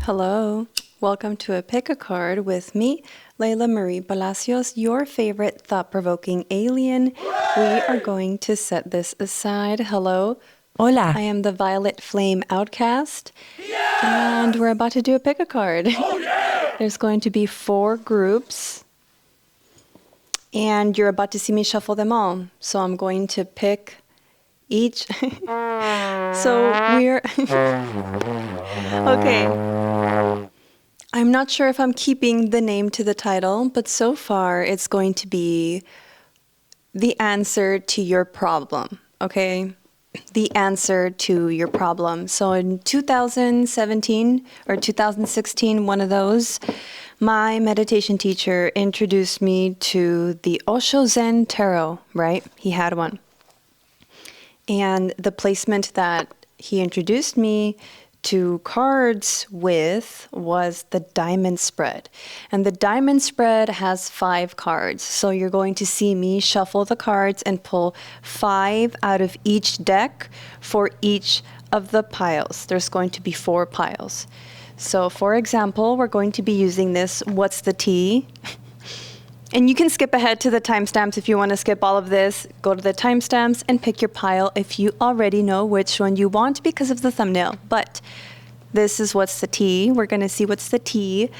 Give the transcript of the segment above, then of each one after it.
Hello, welcome to a Pick a Card with me, Layla Marie Palacios, your favorite thought-provoking alien. We are going to set this aside. Hello. Hola. I am the Violet Flame Outcast, and we're about to do a Pick a Card. There's going to be 4 groups, and you're about to see me shuffle them all. So I'm going to pick each. So we're okay. I'm not sure if I'm keeping the name to the title, but so far it's going to be the answer to your problem, okay? The answer to your problem. So in 2017 or 2016, one of those, my meditation teacher introduced me to the Osho Zen Tarot, right? He had one. And the placement that he introduced me to cards with was the diamond spread. And the diamond spread has 5 cards. So you're going to see me shuffle the cards and pull 5 out of each deck for each of the piles. There's going to be 4 piles. So for example, we're going to be using this What's the Tea? And you can skip ahead to the timestamps if you want to skip all of this. Go to the timestamps and pick your pile if you already know which one you want because of the thumbnail. But this is What's the Tea. We're going to see what's the tea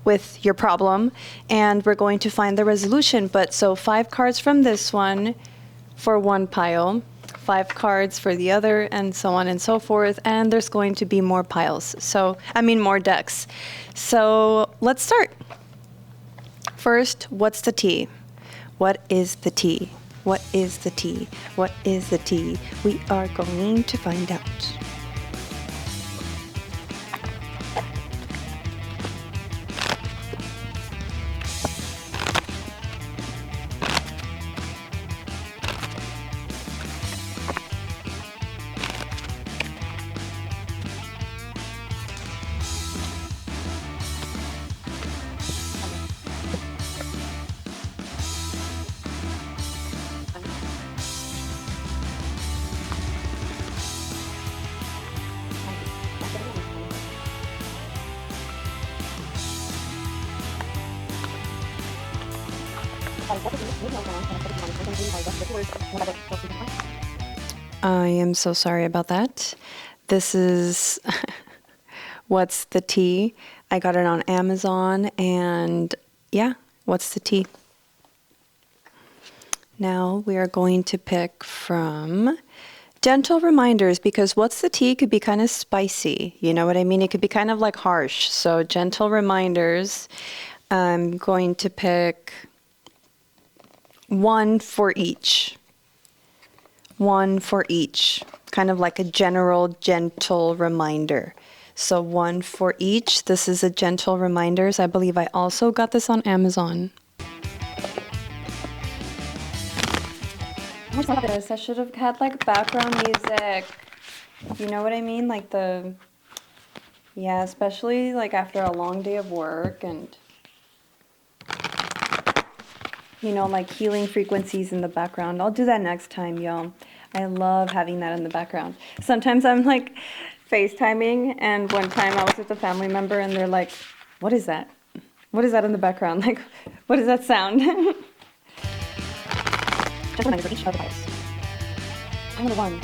with your problem, and we're going to find the resolution. But so 5 cards from this one for one pile, 5 cards for the other, and so on and so forth. And there's going to be more piles. More decks. So let's start. First, what's the tea? What is the tea? What is the tea? What is the tea? We are going to find out. I am so sorry about that. This is What's the Tea? I got it on Amazon, and yeah, What's the Tea? Now we are going to pick from Gentle Reminders, because What's the Tea could be kind of spicy. You know what I mean? It could be kind of like harsh. So Gentle Reminders, I'm going to pick 1 for each. 1 for each. Kind of like a general gentle reminder. So 1 for each. This is a Gentle Reminders. I believe I also got this on Amazon. What's this? I should have had like background music. You know what I mean? Like yeah, especially like after a long day of work, and you know, like healing frequencies in the background. I'll do that next time, y'all. I love having that in the background. Sometimes I'm like FaceTiming, and one time I was with a family member and they're like, what is that? What is that in the background? Like, what does that sound? Just remember for each of the piles. I'm number 1.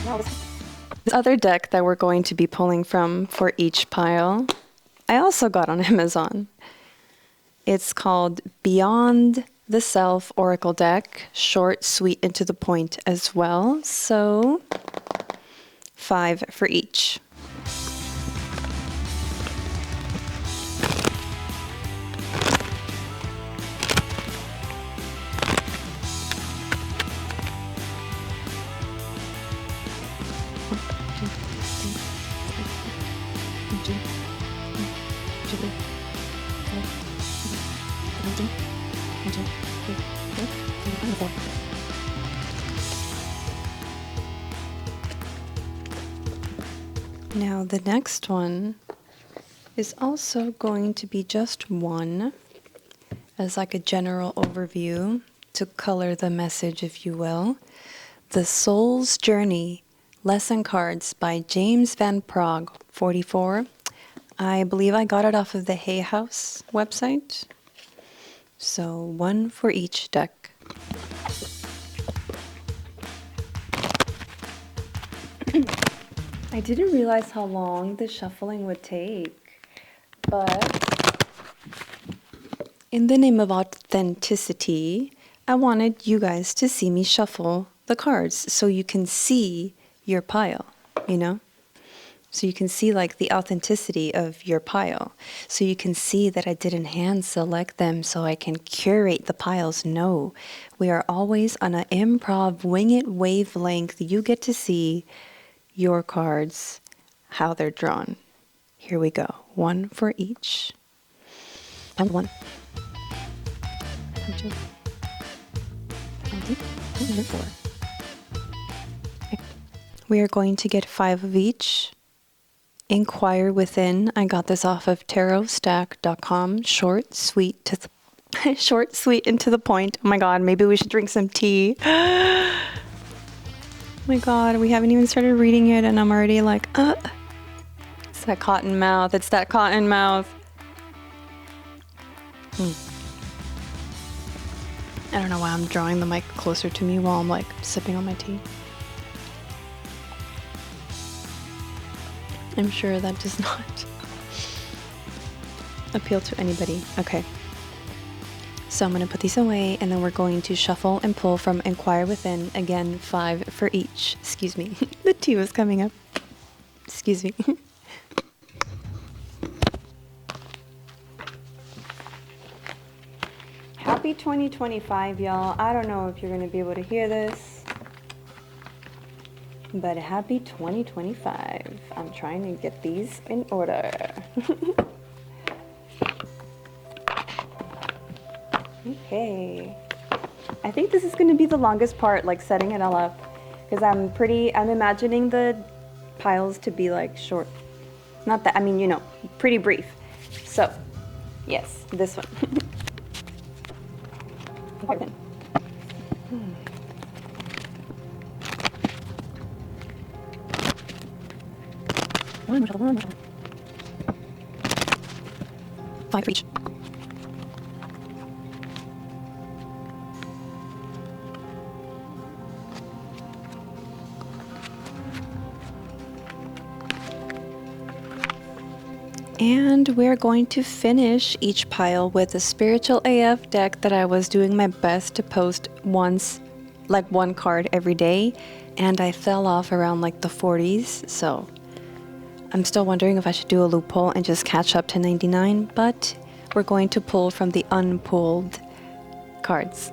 Now this other deck that we're going to be pulling from for each pile, I also got on Amazon. It's called Beyond the Self Oracle Deck, short, sweet, and to the point as well. So 5 for each. Now the next one is also going to be just 1 as like a general overview. to color the message, if you will. The Soul's Journey Lesson Cards by James Van Praagh, 44. I believe I got it off of the Hay House website. So 1 for each deck. I didn't realize how long the shuffling would take, but in the name of authenticity, I wanted you guys to see me shuffle the cards so you can see your pile, you know? So you can see like the authenticity of your pile. So you can see that I didn't hand select them so I can curate the piles. No, we are always on an improv wing it wavelength. You get to see your cards, how they're drawn. Here we go. 1 for each. And 1. And 4. Okay. We are going to get 5 of each. Inquire Within. I got this off of tarotstack.com. Short, sweet, short, sweet, and to the point. Oh my god, maybe we should drink some tea. Oh my god, we haven't even started reading it and I'm already like, It's that cotton mouth. It's that cotton mouth. I don't know why I'm drawing the mic closer to me while I'm like sipping on my tea. I'm sure that does not appeal to anybody. Okay. So I'm going to put these away and then we're going to shuffle and pull from Inquire Within. Again, 5 for each. Excuse me. The tea was coming up. Excuse me. Happy 2025, y'all. I don't know if you're going to be able to hear this, but happy 2025. I'm trying to get these in order. Okay. I think this is going to be the longest part, like setting it all up, because I'm imagining the piles to be like short. Not that, I mean, you know, pretty brief. So, yes, this one. Okay. 5 for each. And we're going to finish each pile with a Spiritual AF deck that I was doing my best to post once, like 1 card every day, and I fell off around like the 40s, so I'm still wondering if I should do a loophole and just catch up to 99, but we're going to pull from the unpulled cards.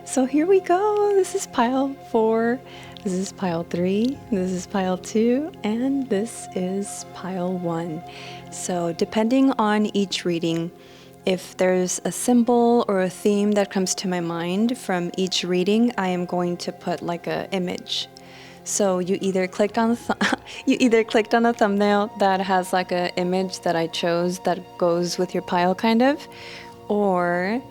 So here we go. This is pile 4, this is pile 3, this is pile 2, and this is pile 1. So depending on each reading, if there's a symbol or a theme that comes to my mind from each reading, I am going to put like an image. So you either clicked on a thumbnail that has like an image that I chose that goes with your pile kind of, or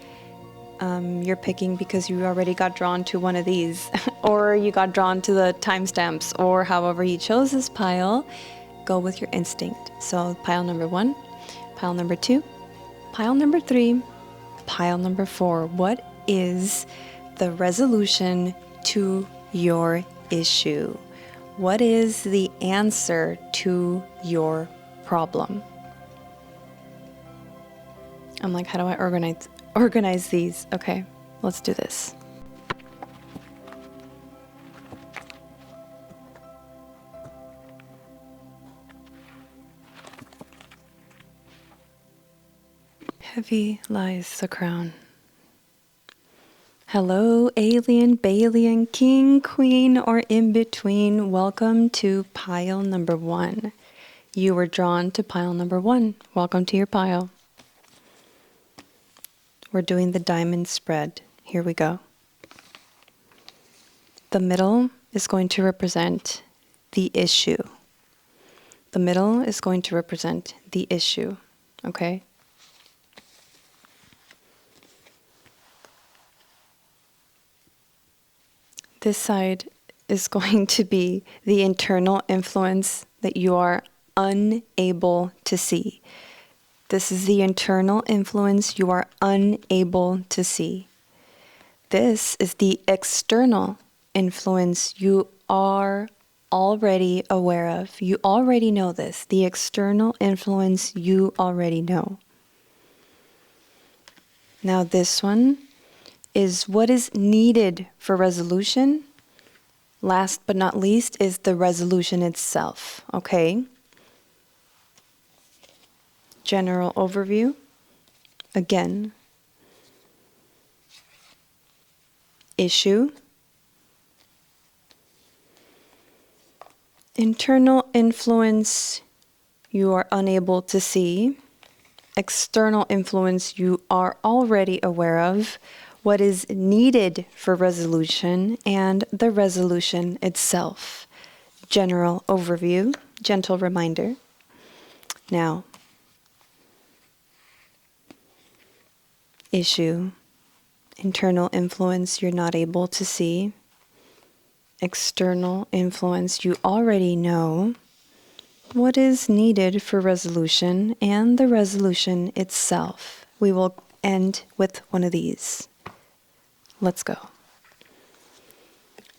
you're picking because you already got drawn to one of these, or you got drawn to the timestamps, or however you chose this pile. Go with your instinct. So pile number 1, pile number 2, pile number 3, pile number 4. What is the resolution to your issue? What is the answer to your problem? I'm like, how do I organize these? Okay, let's do this. Heavy lies the crown. Hello, alien, Balian, king, queen, or in between. Welcome to pile number 1. You were drawn to pile number 1. Welcome to your pile. We're doing the diamond spread. Here we go. The middle is going to represent the issue. The middle is going to represent the issue, okay? This side is going to be the internal influence that you are unable to see. This is the internal influence you are unable to see. This is the external influence you are already aware of. You already know this. The external influence you already know. Now this one is what is needed for resolution. Last but not least is the resolution itself, okay? General overview. Again. Issue. Internal influence you are unable to see. External influence you are already aware of. What is needed for resolution and the resolution itself. General overview, gentle reminder. Now, issue, internal influence you're not able to see. External influence you already know. What is needed for resolution and the resolution itself. We will end with one of these. Let's go.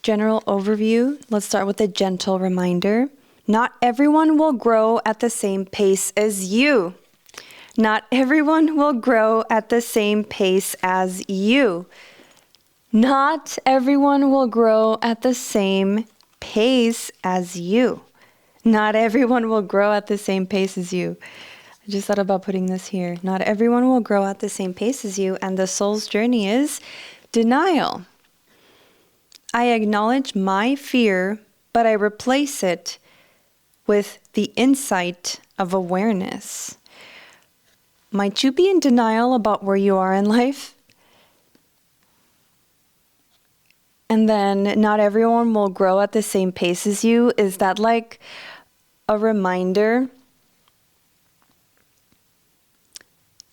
General overview. Let's start with a gentle reminder. Not everyone will grow at the same pace as you. Not everyone will grow at the same pace as you. Not everyone will grow at the same pace as you. Not everyone will grow at the same pace as you. I just thought about putting this here. Not everyone will grow at the same pace as you, and the soul's journey is denial. I acknowledge my fear, but I replace it with the insight of awareness. Might you be in denial about where you are in life? And then not everyone will grow at the same pace as you. Is that like a reminder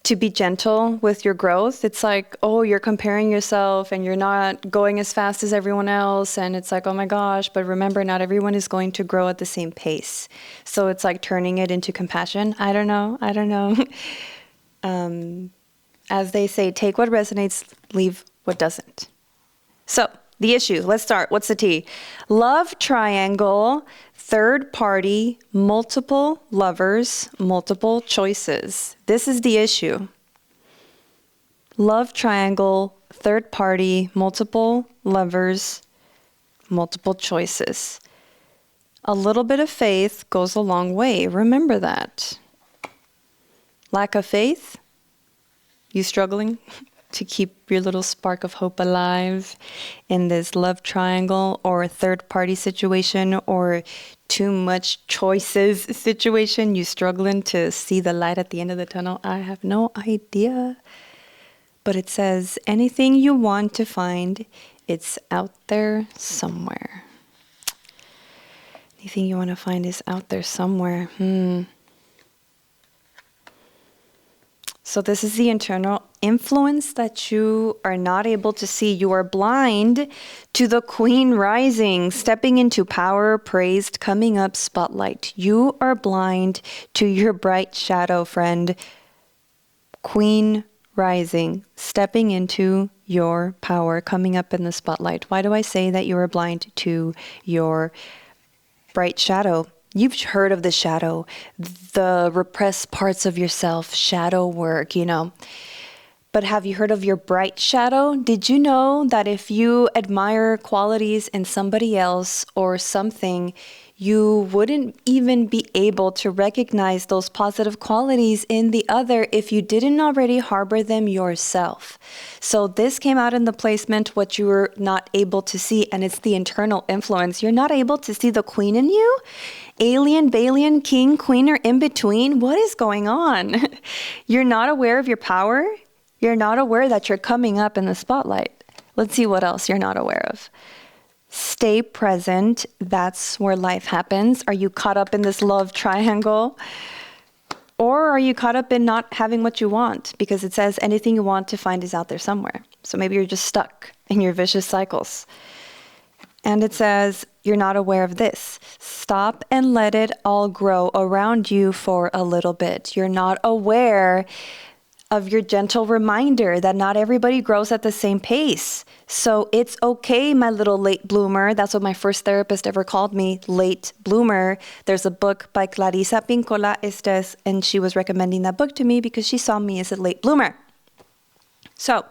to be gentle with your growth? It's like, oh, you're comparing yourself and you're not going as fast as everyone else. And it's like, oh my gosh, but remember, not everyone is going to grow at the same pace. So it's like turning it into compassion. I don't know. As they say, take what resonates, leave what doesn't. So the issue, let's start. What's the T? Love triangle, third party, multiple lovers, multiple choices. This is the issue. Love triangle, third party, multiple lovers, multiple choices. A little bit of faith goes a long way. Remember that. Lack of faith? You struggling to keep your little spark of hope alive in this love triangle or third party situation or too much choices situation? You struggling to see the light at the end of the tunnel? I have no idea. But it says anything you want to find, it's out there somewhere. Anything you want to find is out there somewhere. So this is the internal influence that you are not able to see. You are blind to the Queen rising, stepping into power, praised, coming up, spotlight. You are blind to your bright shadow, friend. Queen rising, stepping into your power, coming up in the spotlight. Why do I say that you are blind to your bright shadow? You've heard of the shadow, the repressed parts of yourself, shadow work, you know. But have you heard of your bright shadow? Did you know that if you admire qualities in somebody else or something, you wouldn't even be able to recognize those positive qualities in the other if you didn't already harbor them yourself? So this came out in the placement, what you were not able to see, and it's the internal influence. You're not able to see the queen in you? Alien, Balian, king, queen, or in between? What is going on? You're not aware of your power? You're not aware that you're coming up in the spotlight. Let's see what else you're not aware of. Stay present. That's where life happens. Are you caught up in this love triangle? Or are you caught up in not having what you want? Because it says anything you want to find is out there somewhere. So maybe you're just stuck in your vicious cycles. And it says, you're not aware of this. Stop and let it all grow around you for a little bit. You're not aware of your gentle reminder that not everybody grows at the same pace. So it's okay, my little late bloomer. That's what my first therapist ever called me, late bloomer. There's a book by Clarissa Pinkola Estes, and she was recommending that book to me because she saw me as a late bloomer. So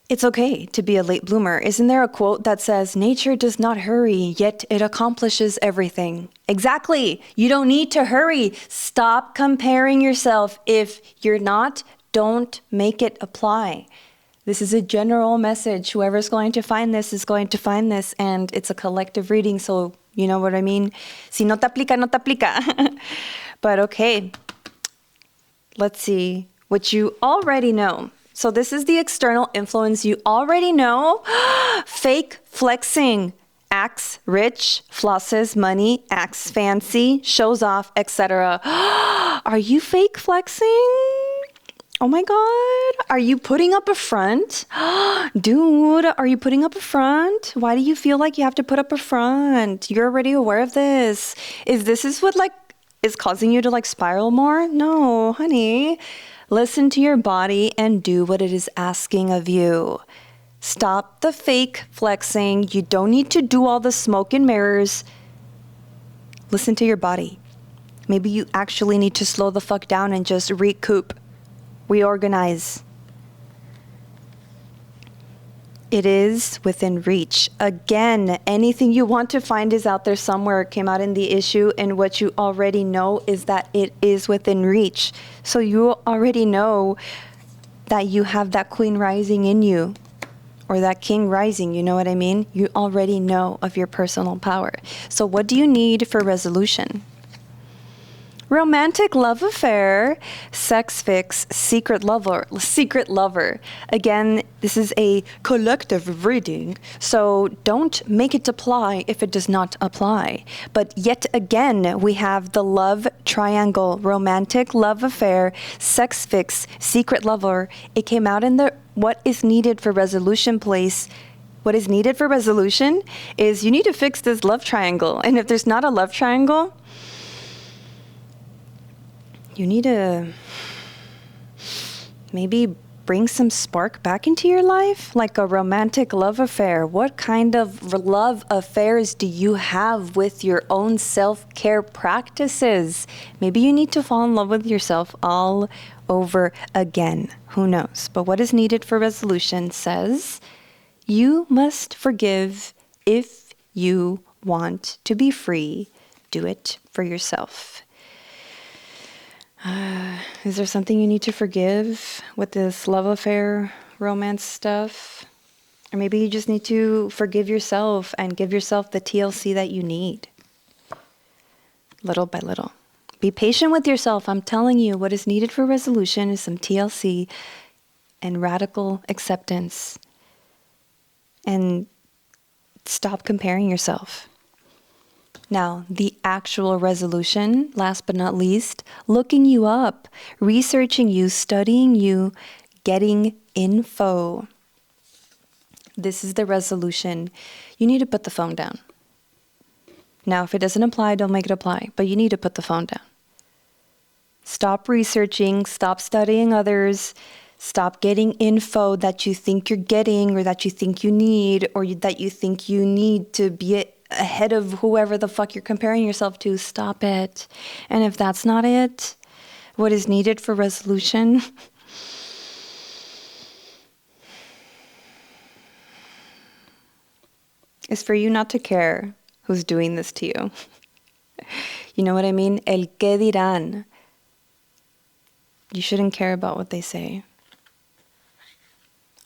it's okay to be a late bloomer. Isn't there a quote that says, nature does not hurry, yet it accomplishes everything? Exactly. You don't need to hurry. Stop comparing yourself. If you're not, don't make it apply. This is a general message. Whoever's going to find this is going to find this, and it's a collective reading, so you know what I mean? Si no te aplica, no te aplica. But okay, let's see what you already know. So this is the external influence you already know. Fake flexing. Acts rich, flosses money, acts fancy, shows off, etc. Are you fake flexing? Oh my God. Are you putting up a front? Dude, are you putting up a front? Why do you feel like you have to put up a front? You're already aware of this. This is what is causing you to spiral more? No, honey. Listen to your body and do what it is asking of you. Stop the fake flexing. You don't need to do all the smoke and mirrors. Listen to your body. Maybe you actually need to slow the fuck down and just recoup, reorganize. It is within reach. Again, anything you want to find is out there somewhere. It came out in the issue, and what you already know is that it is within reach. So you already know that you have that queen rising in you, or that king rising, you know what I mean? You already know of your personal power. So what do you need for resolution? Romantic love affair, sex fix, secret lover. Again, this is a collective reading, so don't make it apply if it does not apply. But yet again, we have the love triangle, romantic love affair, sex fix, secret lover. It came out in the what is needed for resolution place. What is needed for resolution is you need to fix this love triangle. And if there's not a love triangle, you need to maybe bring some spark back into your life, like a romantic love affair. What kind of love affairs do you have with your own self-care practices? Maybe you need to fall in love with yourself all over again. Who knows? But what is needed for resolution says, you must forgive if you want to be free. Do it for yourself. Is there something you need to forgive with this love affair, romance stuff? Or maybe you just need to forgive yourself and give yourself the TLC that you need. Little by little. Be patient with yourself. I'm telling you, what is needed for resolution is some TLC and radical acceptance. And stop comparing yourself. Now, the actual resolution, last but not least, looking you up, researching you, studying you, getting info. This is the resolution. You need to put the phone down. Now, if it doesn't apply, don't make it apply, but you need to put the phone down. Stop researching, stop studying others, stop getting info that you think you're getting or that you think you need or that you think you need to be ahead of whoever the fuck you're comparing yourself to. Stop it. And if that's not it, what is needed for resolution is for you not to care who's doing this to you. You know what I mean? El qué dirán. You shouldn't care about what they say.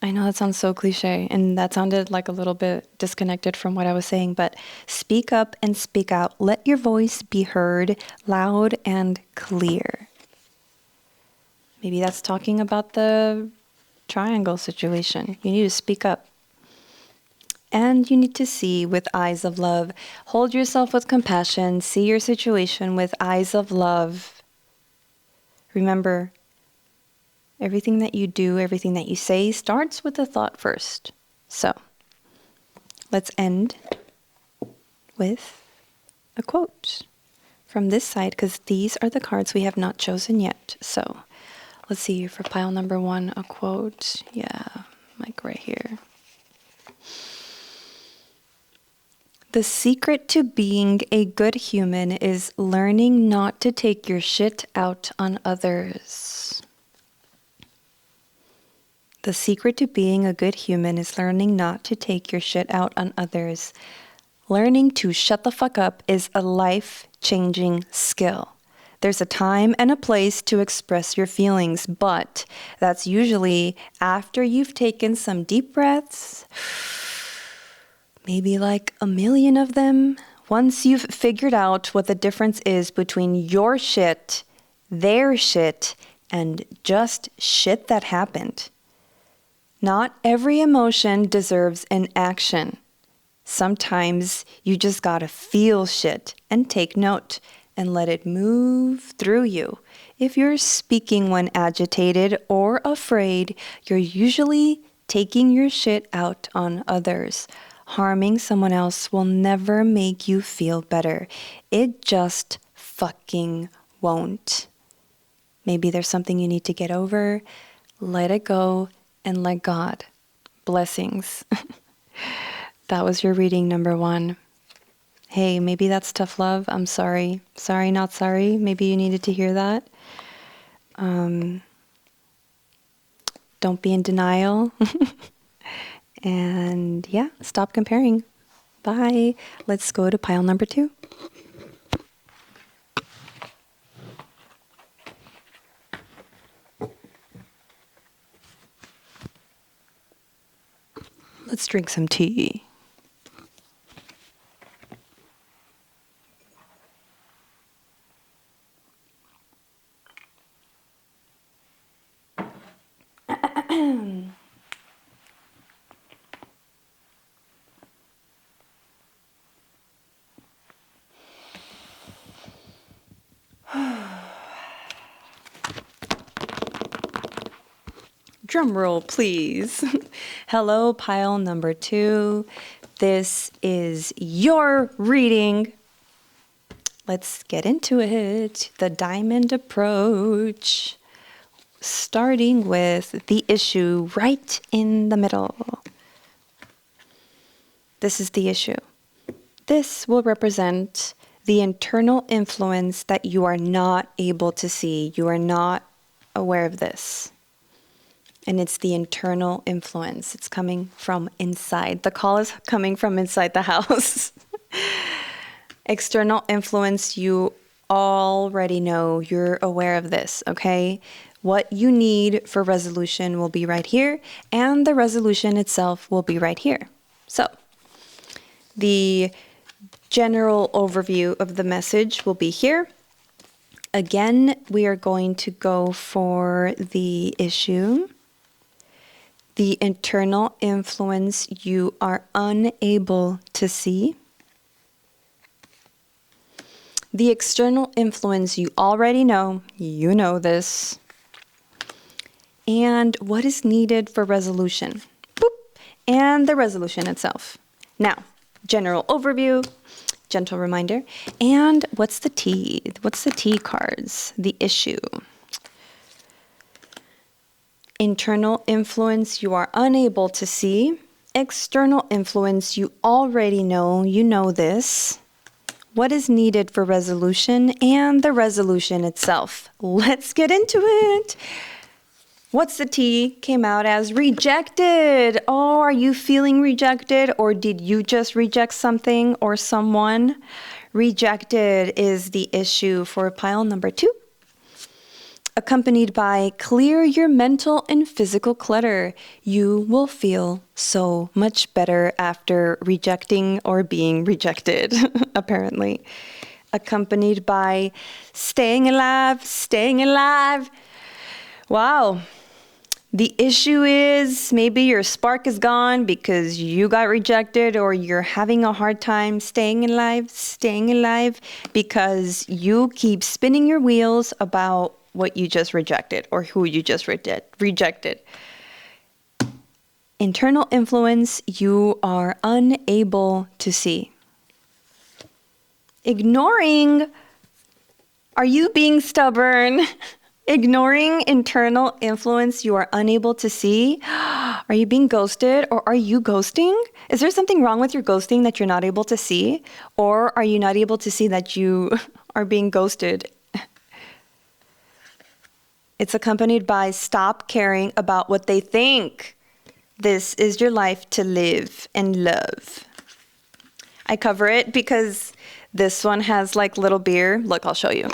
I know that sounds so cliche, and that sounded like a little bit disconnected from what I was saying, but speak up and speak out. Let your voice be heard loud and clear. Maybe that's talking about the triangle situation. You need to speak up. And you need to see with eyes of love. Hold yourself with compassion. See your situation with eyes of love. Remember, everything that you do, everything that you say starts with a thought first. So, let's end with a quote from this side, because these are the cards we have not chosen yet. So let's see, for pile number 1, a quote. Yeah, like right here. The secret to being a good human is learning not to take your shit out on others. The secret to being a good human is learning not to take your shit out on others. Learning to shut the fuck up is a life-changing skill. There's a time and a place to express your feelings, but that's usually after you've taken some deep breaths, maybe like a million of them. Once you've figured out what the difference is between your shit, their shit, and just shit that happened. Not every emotion deserves an action. Sometimes you just gotta feel shit and take note and let it move through you. If you're speaking when agitated or afraid, you're usually taking your shit out on others. Harming someone else will never make you feel better. It just fucking won't. Maybe there's something you need to get over. Let it go and let God. Blessings. That was your reading number 1. Hey, maybe that's tough love. I'm sorry. Sorry, not sorry. Maybe you needed to hear that. Don't be in denial. And yeah, stop comparing. Bye. Let's go to pile number 2. Let's drink some tea. Drum roll, please. Hello, pile number 2. This is your reading. Let's get into it. The diamond approach. Starting with the issue right in the middle. This is the issue. This will represent the internal influence that you are not able to see. You are not aware of this. And it's the internal influence. It's coming from inside. The call is coming from inside the house. External influence, you already know. You're aware of this, okay? What you need for resolution will be right here, and the resolution itself will be right here. So, the general overview of the message will be here. Again, we are going to go for the issue. The internal influence you are unable to see. The external influence you already know. You know this. And what is needed for resolution. Boop. And the resolution itself. Now, general overview, gentle reminder. And what's the T? What's the T cards? The issue. Internal influence you are unable to see. External influence you already know. You know this. What is needed for resolution and the resolution itself. Let's get into it. What's the T? Came out as rejected. Oh, are you feeling rejected, or did you just reject something or someone? Rejected is the issue for pile number 2. Accompanied by clear your mental and physical clutter. You will feel so much better after rejecting or being rejected, apparently. Accompanied by staying alive, staying alive. Wow. The issue is maybe your spark is gone because you got rejected, or you're having a hard time staying alive because you keep spinning your wheels about what you just rejected or who you just rejected. Internal influence you are unable to see. Ignoring. Are you being stubborn? Ignoring internal influence you are unable to see? Are you being ghosted, or are you ghosting? Is there something wrong with your ghosting that you're not able to see? Or are you not able to see that you are being ghosted? It's accompanied by stop caring about what they think. This is your life to live and love. I cover it because this one has like little beer. Look, I'll show you.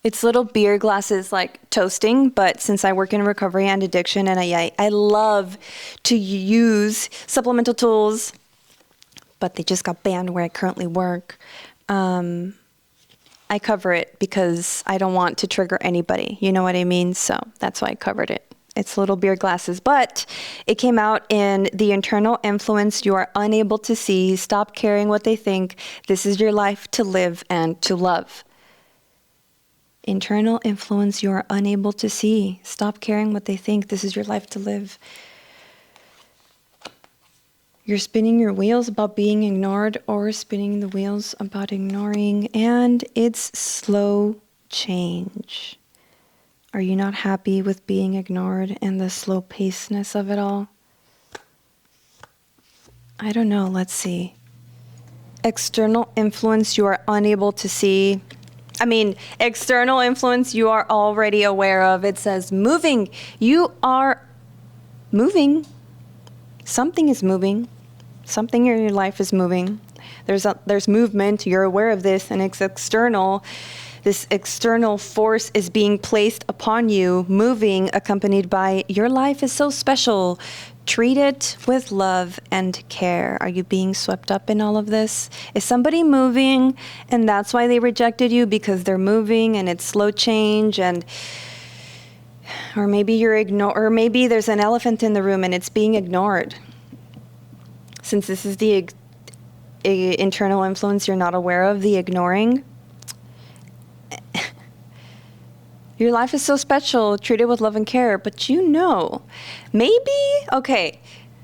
It's little beer glasses like toasting, but since I work in recovery and addiction and I love to use supplemental tools, but they just got banned where I currently work. I cover it because I don't want to trigger anybody. You know what I mean? So that's why I covered it. It's little beer glasses, but it came out in the internal influence you are unable to see. Stop caring what they think. This is your life to live and to love. Internal influence you are unable to see. Stop caring what they think. This is your life to live. You're spinning your wheels about being ignored or spinning the wheels about ignoring, and it's slow change. Are you not happy with being ignored and the slow pacedness of it all? I don't know. Let's see. External influence you are unable to see. External influence you are already aware of. It says moving. You are moving. Something is moving. Something in your life is moving. There's movement. You're aware of this, and it's external. This external force is being placed upon you, moving, accompanied by your life is so special. Treat it with love and care. Are you being swept up in all of this? Is somebody moving and that's why they rejected you, because they're moving and it's slow change, or maybe or maybe there's an elephant in the room and it's being ignored. Since this is the internal influence you're not aware of, the ignoring. Your life is so special, treat it with love and care, but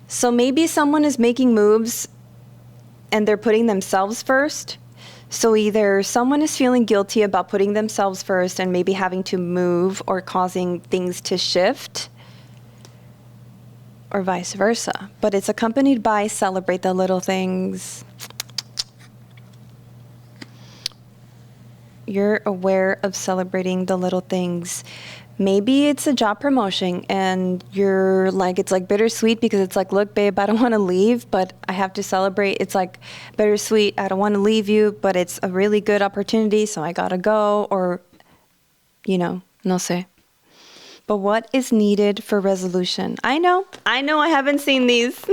so maybe someone is making moves and they're putting themselves first. So either someone is feeling guilty about putting themselves first and maybe having to move or causing things to shift, or vice versa. But it's accompanied by celebrate the little things. You're aware of celebrating the little things. Maybe it's a job promotion and you're like, it's like bittersweet because it's like, look, babe, I don't want to leave, but I have to celebrate. It's like bittersweet. I don't want to leave you, but it's a really good opportunity, so I got to go, or, no sé. But what is needed for resolution? I know I haven't seen these.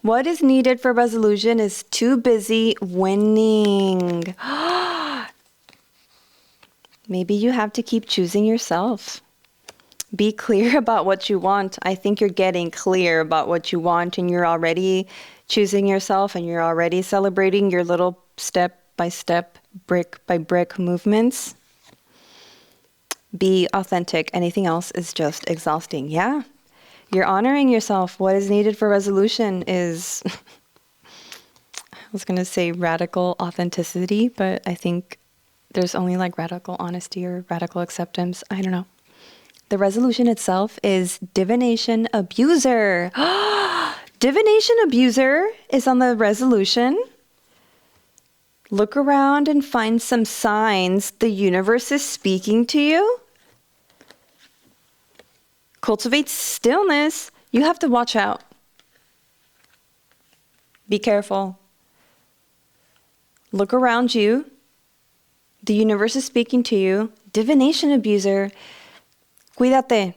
What is needed for resolution is too busy winning. Maybe you have to keep choosing yourself. Be clear about what you want. I think you're getting clear about what you want, and you're already choosing yourself, and you're already celebrating your little step-by-step, brick-by-brick movements. Be authentic. Anything else is just exhausting. Yeah. You're honoring yourself. What is needed for resolution is, I was going to say radical authenticity, but I think there's only like radical honesty or radical acceptance. I don't know. The resolution itself is divination abuser. Divination abuser is on the resolution. Look around and find some signs the universe is speaking to you. Cultivate stillness. You have to watch out. Be careful. Look around you. The universe is speaking to you. Divination abuser. Cuídate.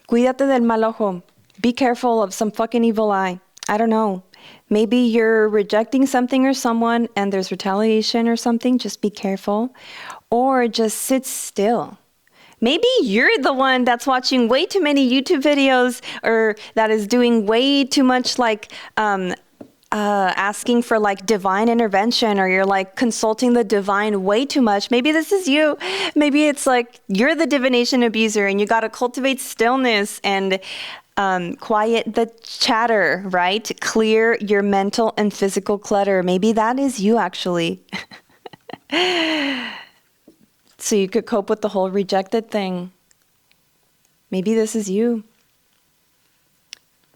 Cuídate del mal ojo. Be careful of some fucking evil eye. I don't know. Maybe you're rejecting something or someone and there's retaliation or something. Just be careful. Or just sit still. Maybe you're the one that's watching way too many YouTube videos, or that is doing way too much like asking for like divine intervention, or you're like consulting the divine way too much. Maybe this is you. Maybe it's like you're the divination abuser and you got to cultivate stillness and quiet the chatter, right? Clear your mental and physical clutter. Maybe that is you actually. So you could cope with the whole rejected thing. Maybe this is you.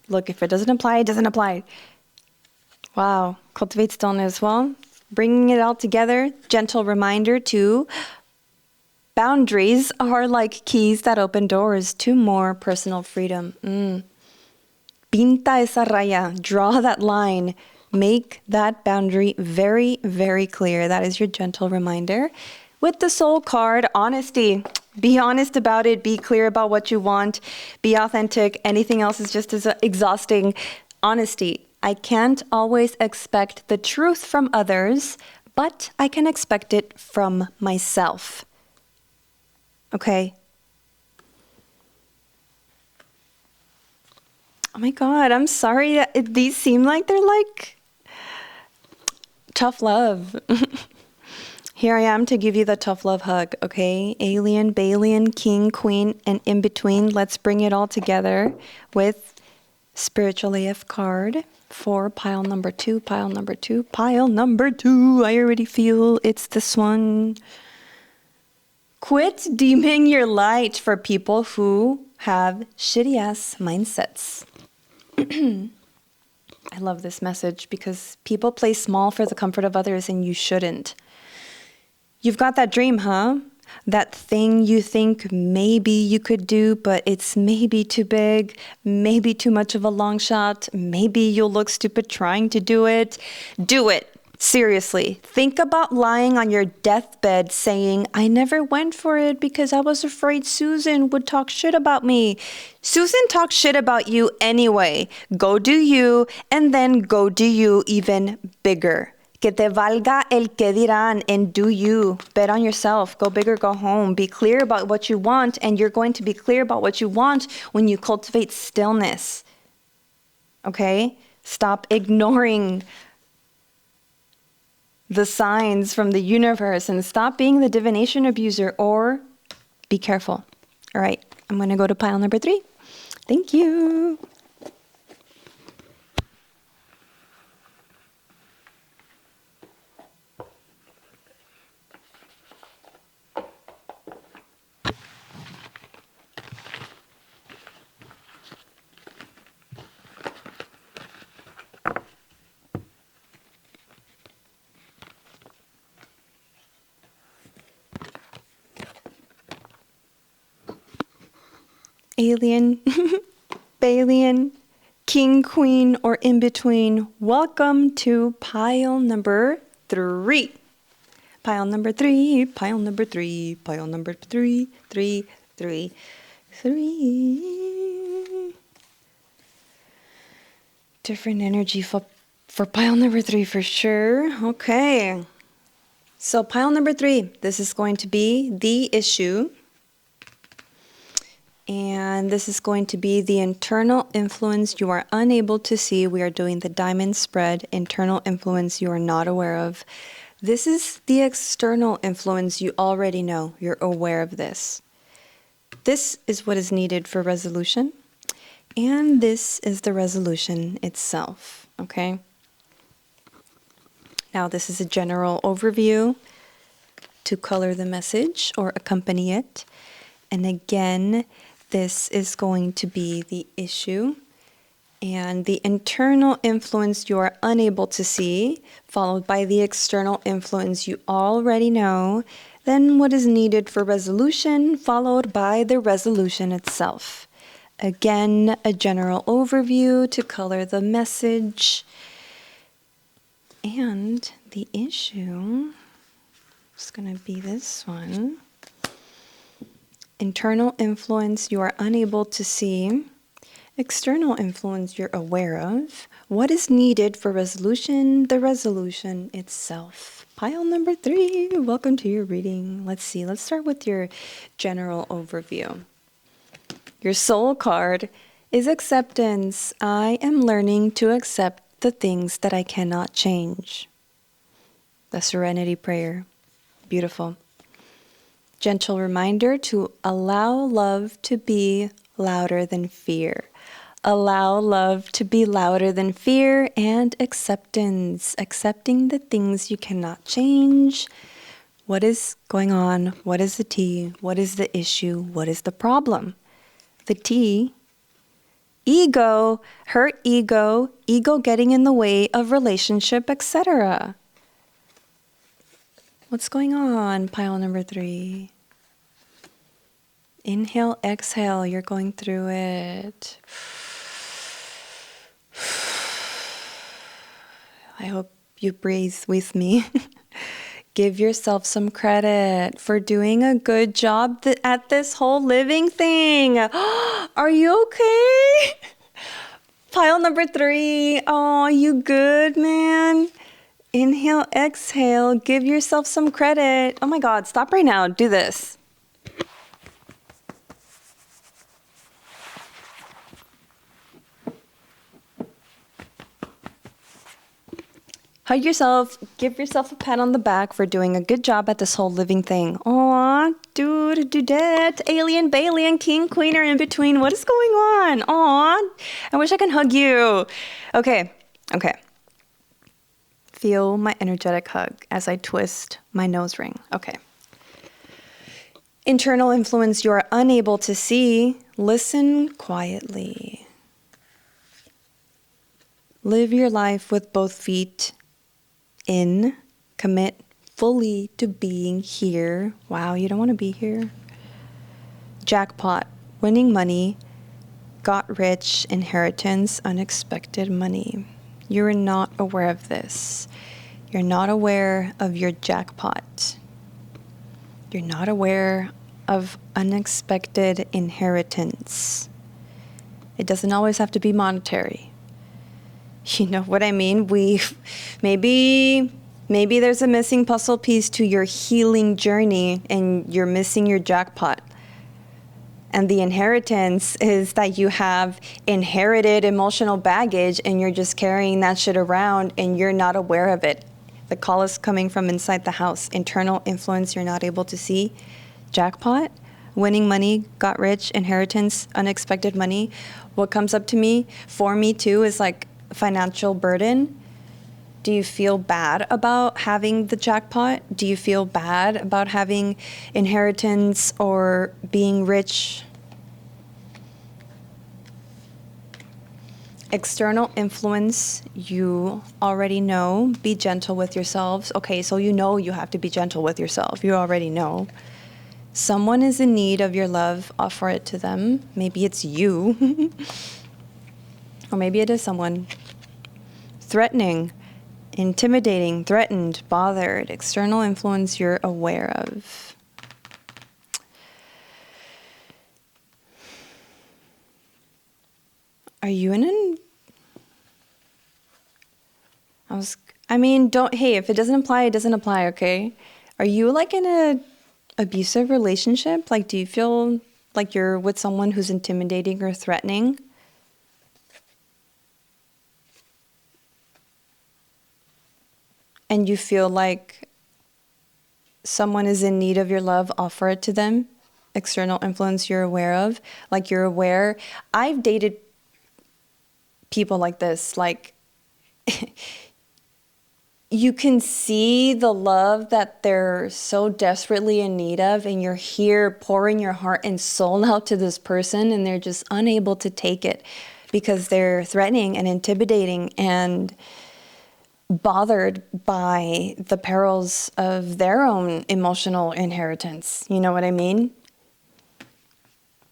Look, if it doesn't apply, it doesn't apply. Wow, cultivate stillness. Well, bringing it all together, gentle reminder to boundaries are like keys that open doors to more personal freedom. Pinta esa raya, draw that line, make that boundary very, very clear. That is your gentle reminder. With the soul card, honesty. Be honest about it. Be clear about what you want. Be authentic. Anything else is just as exhausting. Honesty. I can't always expect the truth from others, but I can expect it from myself. Okay? Oh my God, I'm sorry that these seem like they're like tough love. Here I am to give you the tough love hug, okay? Alien, Balian, King, Queen, and in between. Let's bring it all together with Spiritual AF card for pile number 2, pile number 2, pile number 2. I already feel it's this one. Quit dimming your light for people who have shitty ass mindsets. I love this message because people play small for the comfort of others and you shouldn't. You've got that dream, huh? That thing you think maybe you could do, but it's maybe too big, maybe too much of a long shot, maybe you'll look stupid trying to do it. Do it. Seriously. Think about lying on your deathbed saying, I never went for it because I was afraid Susan would talk shit about me. Susan talks shit about you anyway. Go do you, and then go do you even bigger. Que te valga el que dirán, and do you. Bet on yourself. Go big or go home. Be clear about what you want, and you're going to be clear about what you want when you cultivate stillness. Okay? Stop ignoring the signs from the universe and stop being the divination abuser, or be careful. All right, I'm going to go to pile number 3. Thank you. Alien, Balian, King, Queen, or in between, welcome to pile number 3. Pile number 3, pile number 3, pile number 3, 3, 3, 3. Different energy for pile number 3 for sure. Okay. So pile number 3, this is going to be the issue. And this is going to be the internal influence you are unable to see. We are doing the diamond spread, internal influence you are not aware of. This is the external influence you already know. You're aware of this. This is what is needed for resolution. And this is the resolution itself, okay? Now this is a general overview to color the message or accompany it. And again, this is going to be the issue and the internal influence you are unable to see, followed by the external influence you already know, then what is needed for resolution, followed by the resolution itself. Again, a general overview to color the message. And the issue is going to be this one. Internal influence you are unable to see. External influence you're aware of. What is needed for resolution? The resolution itself. Pile number 3, welcome to your reading. Let's see, let's start with your general overview. Your soul card is acceptance. I am learning to accept the things that I cannot change. The Serenity Prayer. Beautiful. Gentle reminder to allow love to be louder than fear. Allow love to be louder than fear, and acceptance. Accepting the things you cannot change. What is going on? What is the T? What is the issue? What is the problem? The T, ego, hurt ego, ego getting in the way of relationship, etc. What's going on? Pile number 3. Inhale, exhale, you're going through it. I hope you breathe with me. Give yourself some credit for doing a good job at this whole living thing. Are you okay? Pile number 3. Oh, you good, man? Inhale, exhale. Give yourself some credit. Oh my God, stop right now. Do this. Hug yourself, give yourself a pat on the back for doing a good job at this whole living thing. Aw, dude, dudette, alien, Balian, king, queen are in between. What is going on? Aw, I wish I could hug you. Okay. Feel my energetic hug as I twist my nose ring. Okay. Internal influence you are unable to see. Listen quietly. Live your life with both feet in, commit fully to being here. Wow, you don't want to be here. Jackpot, winning money, got rich, inheritance, unexpected money. You're not aware of this. You're not aware of your jackpot. You're not aware of unexpected inheritance. It doesn't always have to be monetary. You know what I mean? Maybe there's a missing puzzle piece to your healing journey and you're missing your jackpot. And the inheritance is that you have inherited emotional baggage and you're just carrying that shit around and you're not aware of it. The call is coming from inside the house. Internal influence you're not able to see. Jackpot, winning money, got rich, inheritance, unexpected money. What comes up to me, for me too, is like financial burden. Do you feel bad about having the jackpot? Do you feel bad about having inheritance or being rich? External influence, you already know. Be gentle with yourselves. Okay, so you know you have to be gentle with yourself. You already know. Someone is in need of your love, offer it to them. Maybe it's you. Or maybe it is someone. Threatening, intimidating, threatened, bothered. External influence you're aware of. Are you in an... hey, if it doesn't apply, it doesn't apply, okay? Are you like in a abusive relationship? Like, do you feel like you're with someone who's intimidating or threatening? And you feel like someone is in need of your love, offer it to them? External influence you're aware of? Like you're aware. I've dated people like this, like you can see the love that they're so desperately in need of, and you're here pouring your heart and soul out to this person, and they're just unable to take it because they're threatening and intimidating and bothered by the perils of their own emotional inheritance. You know what I mean?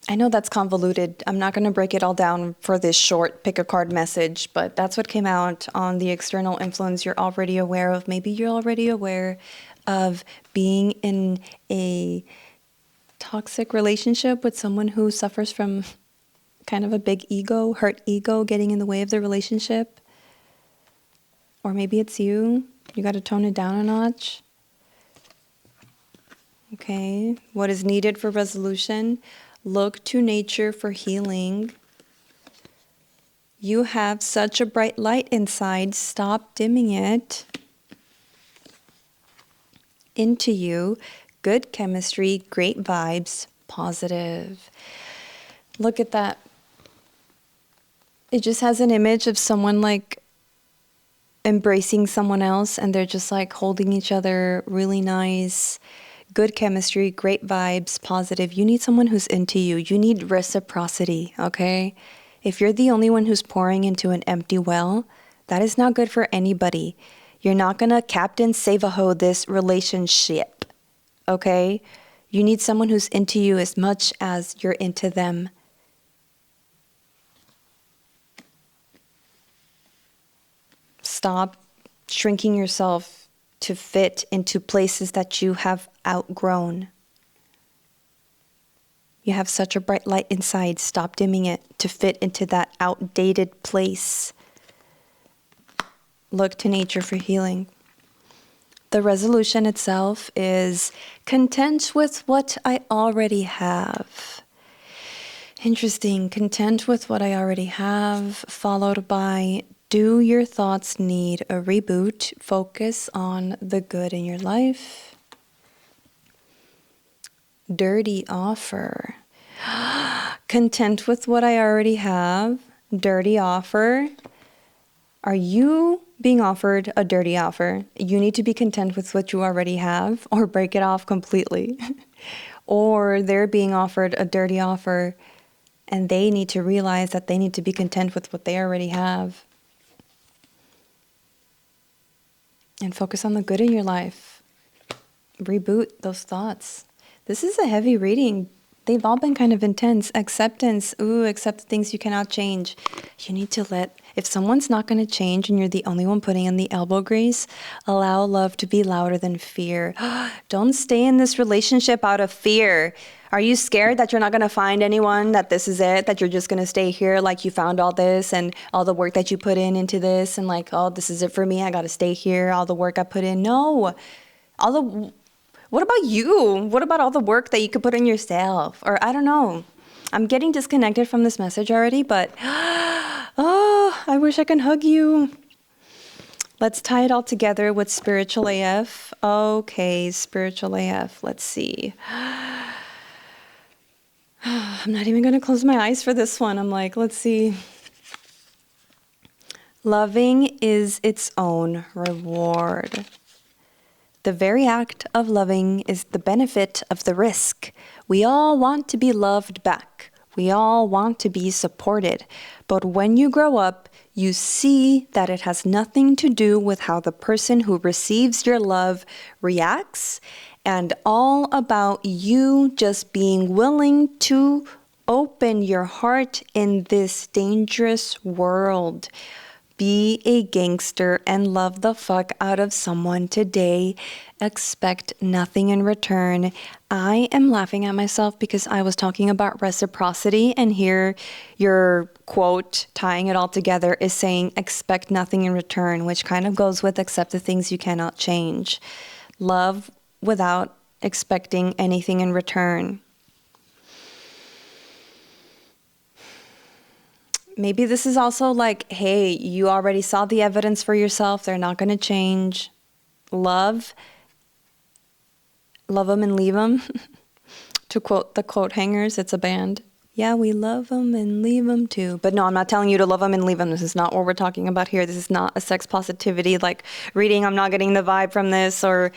I know that's convoluted. I'm not going to break it all down for this short pick a card message, but that's what came out on the external influence you're already aware of. Maybe you're already aware of being in a toxic relationship with someone who suffers from kind of a big ego, hurt ego getting in the way of the relationship. Or maybe it's you. You got to tone it down a notch. Okay. What is needed for resolution? Look to nature for healing. You have such a bright light inside. Stop dimming it. Into you. Good chemistry, great vibes, positive. Look at that. It just has an image of someone like embracing someone else, and they're just like holding each other, really nice. Good chemistry, great vibes, positive. You need someone who's into you. You need reciprocity, okay? If you're the only one who's pouring into an empty well, that is not good for anybody. You're not gonna Captain Save-A-Ho this relationship, okay? You need someone who's into you as much as you're into them. Stop shrinking yourself to fit into places that you have outgrown. You have such a bright light inside. Stop dimming it to fit into that outdated place. Look to nature for healing. The resolution itself is content with what I already have. Interesting. Content with what I already have, followed by do your thoughts need a reboot? Focus on the good in your life. Dirty offer. Content with what I already have. Dirty offer. Are you being offered a dirty offer? You need to be content with what you already have, or break it off completely. Or they're being offered a dirty offer and they need to realize that they need to be content with what they already have. And focus on the good in your life. Reboot those thoughts. This is a heavy reading. They've all been kind of intense. Acceptance. Ooh, accept the things you cannot change. You need to let, if someone's not going to change and you're the only one putting in the elbow grease, allow love to be louder than fear. Don't stay in this relationship out of fear. Are you scared that you're not going to find anyone, that this is it, that you're just going to stay here like you found all this and all the work that you put in into this and like, oh, this is it for me, I got to stay here, all the work I put in? No. What about you? What about all the work that you could put in yourself? Or I don't know. I'm getting disconnected from this message already, but oh, I wish I could hug you. Let's tie it all together with spiritual AF. Okay, spiritual AF. Let's see. I'm not even going to close my eyes for this one. I'm like, let's see. Loving is its own reward. The very act of loving is the benefit of the risk. We all want to be loved back. We all want to be supported. But when you grow up, you see that it has nothing to do with how the person who receives your love reacts, and all about you just being willing to open your heart in this dangerous world. Be a gangster and love the fuck out of someone today. Expect nothing in return. I am laughing at myself because I was talking about reciprocity, and here your quote, tying it all together, is saying expect nothing in return, which kind of goes with accept the things you cannot change. Love without expecting anything in return. Maybe this is also like, hey, you already saw the evidence for yourself. They're not going to change. Love them and leave them. To quote the Coat Hangers, it's a band. Yeah, we love them and leave them too. But no, I'm not telling you to love them and leave them. This is not what we're talking about here. This is not a sex positivity like reading. I'm not getting the vibe from this, or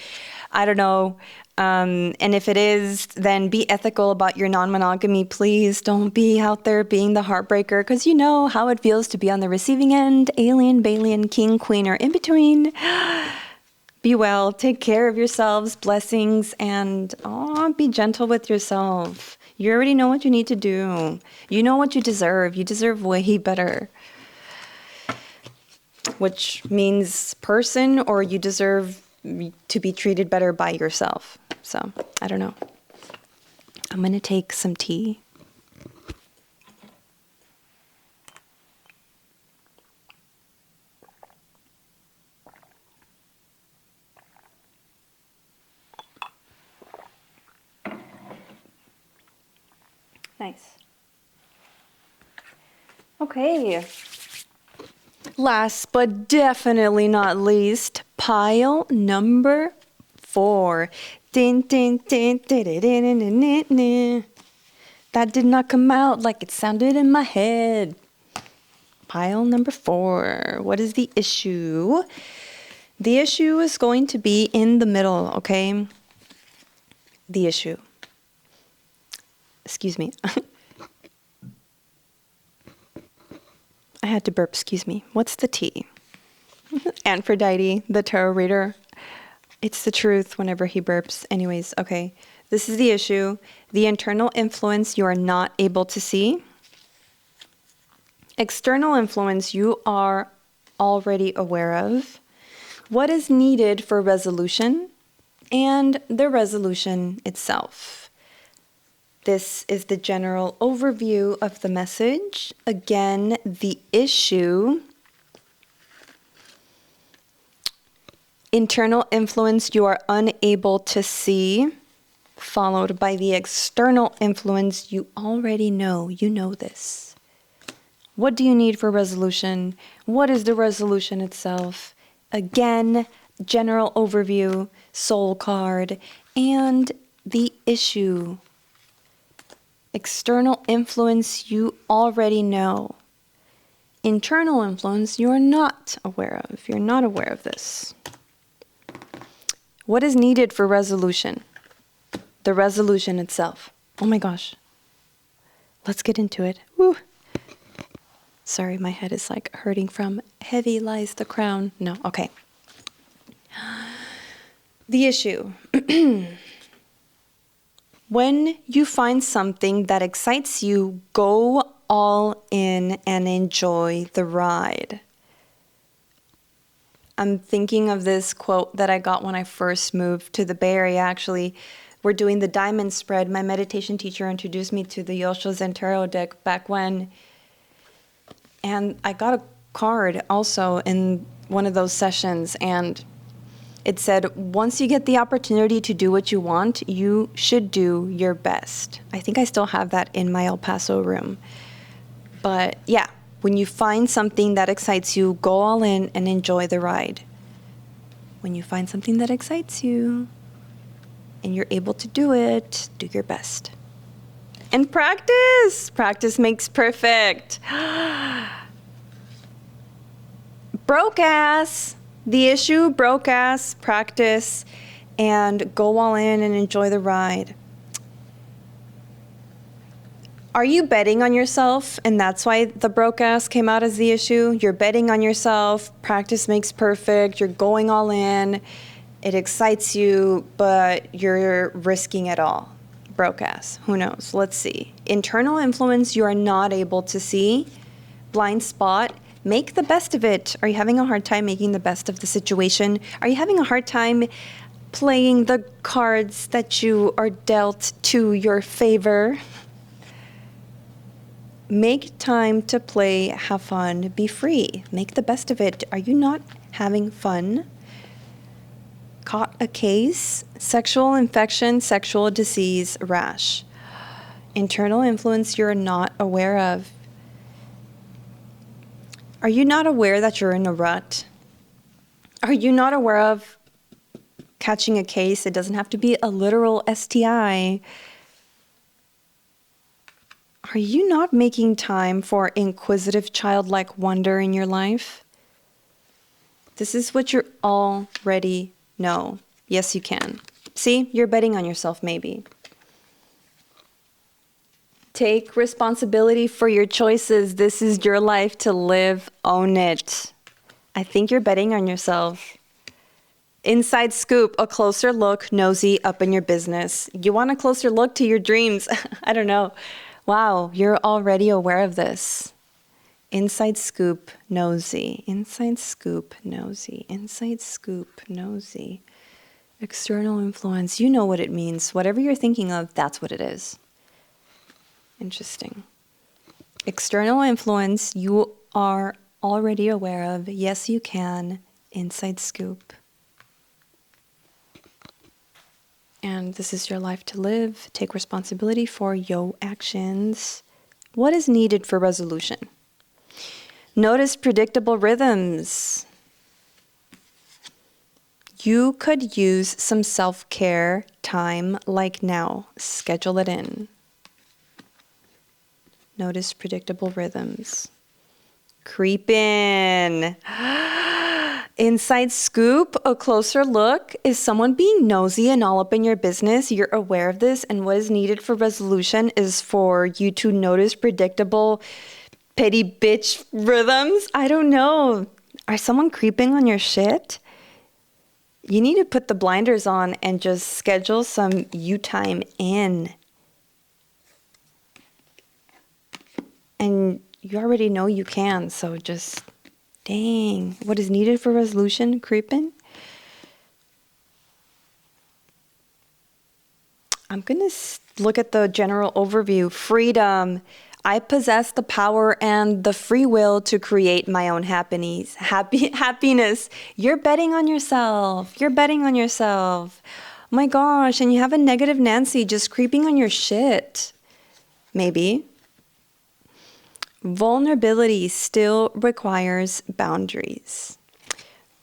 I don't know. And if it is, then be ethical about your non-monogamy, please. Don't be out there being the heartbreaker, because you know how it feels to be on the receiving end. Alien, Balian, king, queen, or in between. Be well, take care of yourselves, blessings, and be gentle with yourself. You already know what you need to do. You know what you deserve. You deserve way better. Which means person, or you deserve to be treated better by yourself. So, I don't know. I'm going to take some tea. Nice. Okay. Last but definitely not least, pile number 4. Din, din, din, din, din, din, din, din, din. That did not come out like it sounded in my head. Pile number 4. What is the issue? The issue is going to be in the middle, okay? The issue. Excuse me. I had to burp, excuse me. What's the T? Aphrodite, the tarot reader. It's the truth whenever he burps. Anyways, okay. This is the issue. The internal influence you are not able to see. External influence you are already aware of. What is needed for resolution, and the resolution itself. This is the general overview of the message. Again, the issue. Internal influence you are unable to see, followed by the external influence you already know. You know this. What do you need for resolution? What is the resolution itself? Again, general overview, soul card, and the issue. External influence you already know. Internal influence you are not aware of. You're not aware of this. What is needed for resolution? The resolution itself. Oh my gosh. Let's get into it. Woo. Sorry, my head is like hurting from heavy lies the crown. No, okay. The issue. When you find something that excites you, go all in and enjoy the ride. I'm thinking of this quote that I got when I first moved to the Bay Area, actually. We're doing the diamond spread. My meditation teacher introduced me to the Osho Zen Tarot deck back when. And I got a card also in one of those sessions, and it said, once you get the opportunity to do what you want, you should do your best. I think I still have that in my El Paso room. But yeah, when you find something that excites you, go all in and enjoy the ride. When you find something that excites you and you're able to do it, do your best. And practice. Practice makes perfect. Broke ass. The issue, broke ass, practice, and go all in and enjoy the ride. Are you betting on yourself, and that's why the broke ass came out as the issue? You're betting on yourself, practice makes perfect, you're going all in, it excites you, but you're risking it all. Broke ass, who knows? Let's see. Internal influence you are not able to see. Blind spot. Make the best of it. Are you having a hard time making the best of the situation? Are you having a hard time playing the cards that you are dealt to your favor? Make time to play, have fun, be free. Make the best of it. Are you not having fun? Caught a case, sexual infection, sexual disease, rash. Internal influence you're not aware of. Are you not aware that you're in a rut? Are you not aware of catching a case? It doesn't have to be a literal STI. Are you not making time for inquisitive childlike wonder in your life? This is what you already know. Yes, you can. See, you're betting on yourself maybe. Take responsibility for your choices. This is your life to live. Own it. I think you're betting on yourself. Inside scoop, a closer look, nosy, up in your business. You want a closer look to your dreams. I don't know. Wow, you're already aware of this. Inside scoop, nosy. Inside scoop, nosy. Inside scoop, nosy. External influence. You know what it means. Whatever you're thinking of, that's what it is. Interesting. External influence you are already aware of. Yes, you can. Inside scoop. And this is your life to live. Take responsibility for your actions. What is needed for resolution? Notice predictable rhythms. You could use some self-care time like now. Schedule it in. Notice predictable rhythms. Creep in. Inside scoop, a closer look. Is someone being nosy and all up in your business? You're aware of this, and what is needed for resolution is for you to notice predictable petty bitch rhythms. I don't know. Are someone creeping on your shit? You need to put the blinders on and just schedule some you time in. And you already know you can, so just, dang. What is needed for resolution? Creeping? I'm going to look at the general overview. Freedom. I possess the power and the free will to create my own happiness. Happiness. You're betting on yourself. You're betting on yourself. Oh my gosh. And you have a negative Nancy just creeping on your shit. Maybe. Vulnerability still requires boundaries.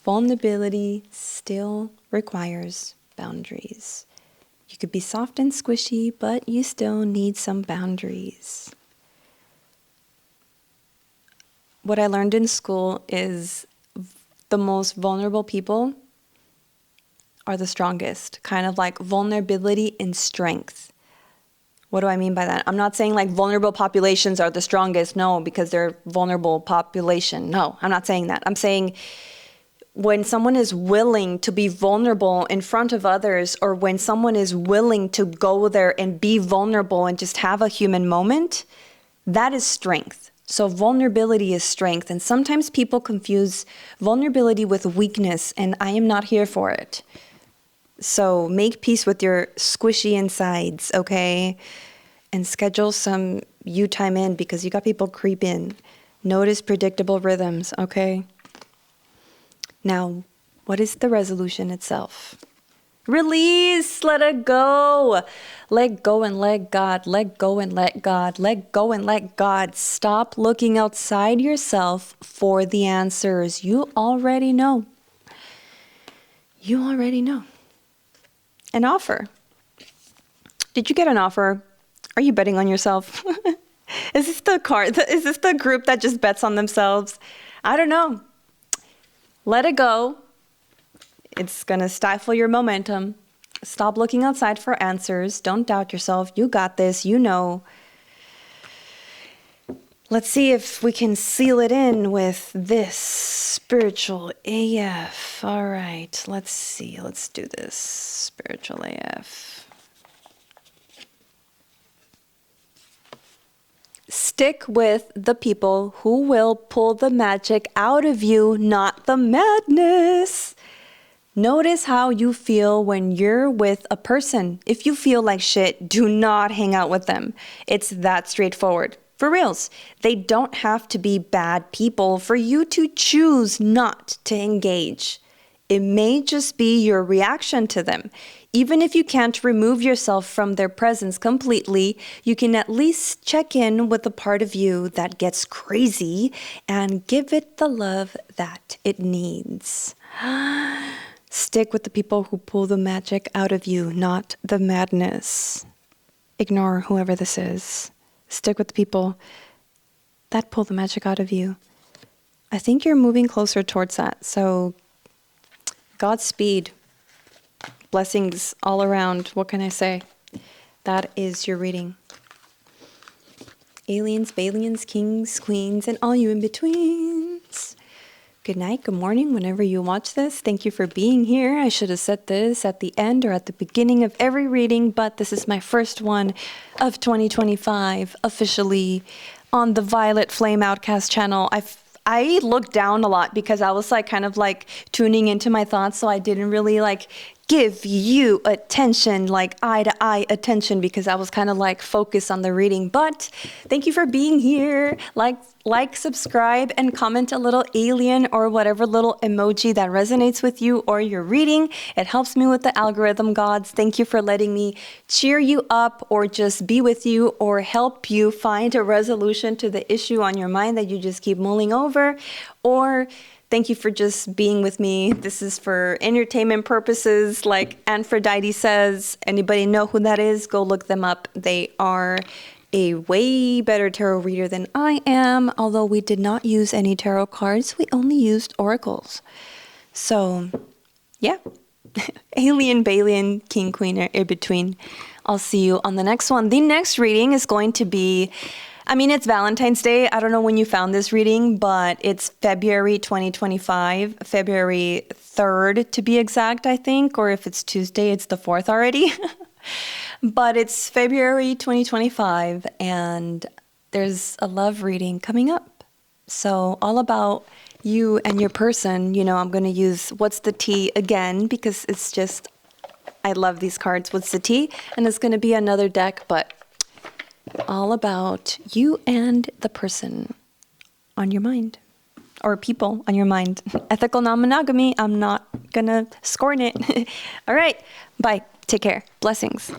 Vulnerability still requires boundaries. You could be soft and squishy, but you still need some boundaries. What I learned in school is the most vulnerable people are the strongest. Kind of like vulnerability and strength. What do I mean by that? I'm not saying like vulnerable populations are the strongest. No, because they're vulnerable population. No, I'm not saying that. I'm saying when someone is willing to be vulnerable in front of others, or when someone is willing to go there and be vulnerable and just have a human moment, that is strength. So vulnerability is strength. And sometimes people confuse vulnerability with weakness, and I am not here for it. So make peace with your squishy insides, okay? And schedule some you time in, because you got people creep in. Notice predictable rhythms, okay? Now, what is the resolution itself? Release, let it go. Let go and let God, let go and let God, let go and let God. Stop looking outside yourself for the answers. You already know. You already know. An offer. Did you get an offer? Are you betting on yourself? Is this the group that just bets on themselves? I don't know. Let it go. It's going to stifle your momentum. Stop looking outside for answers. Don't doubt yourself. You got this. You know. Let's see if we can seal it in with this spiritual AF. All right. Let's see. Let's do this. Spiritual AF. Stick with the people who will pull the magic out of you, not the madness. Notice how you feel when you're with a person. If you feel like shit, do not hang out with them. It's that straightforward. For reals, they don't have to be bad people for you to choose not to engage. It may just be your reaction to them. Even if you can't remove yourself from their presence completely, you can at least check in with the part of you that gets crazy and give it the love that it needs. Stick with the people who pull the magic out of you, not the madness. Ignore whoever this is. Stick with the people that pull the magic out of you. I think you're moving closer towards that. So, Godspeed. Blessings all around. What can I say? That is your reading. Aliens, Balians, kings, queens, and all you in betweens. Good night, good morning, whenever you watch this. Thank you for being here. I should have said this at the end or at the beginning of every reading, but this is my first one of 2025 officially on the Violet Flame Outcast channel. I looked down a lot because I was like kind of like tuning into my thoughts, so I didn't really like give you attention, like eye to eye attention, because I was kind of like focused on the reading. But thank you for being here. Like, subscribe, and comment a little alien or whatever little emoji that resonates with you or your reading. It helps me with the algorithm gods. Thank you for letting me cheer you up or just be with you or help you find a resolution to the issue on your mind that you just keep mulling over. Or thank you for just being with me. This is for entertainment purposes. Like Aphrodite says, anybody know who that is? Go look them up. They are a way better tarot reader than I am, although we did not use any tarot cards. We only used oracles. So, yeah. Alien, Balian, King, Queen, or in between. I'll see you on the next one. The next reading is going to be, I mean, it's Valentine's Day. I don't know when you found this reading, but it's February 2025, February 3rd to be exact, I think. Or if it's Tuesday, it's the 4th already. But it's February 2025, and there's a love reading coming up. So all about you and your person. You know, I'm going to use What's the Tea again, because it's just, I love these cards. What's the Tea? And it's going to be another deck, but all about you and the person on your mind, or people on your mind. Ethical non-monogamy, I'm not going to scorn it. All right, bye. Take care. Blessings.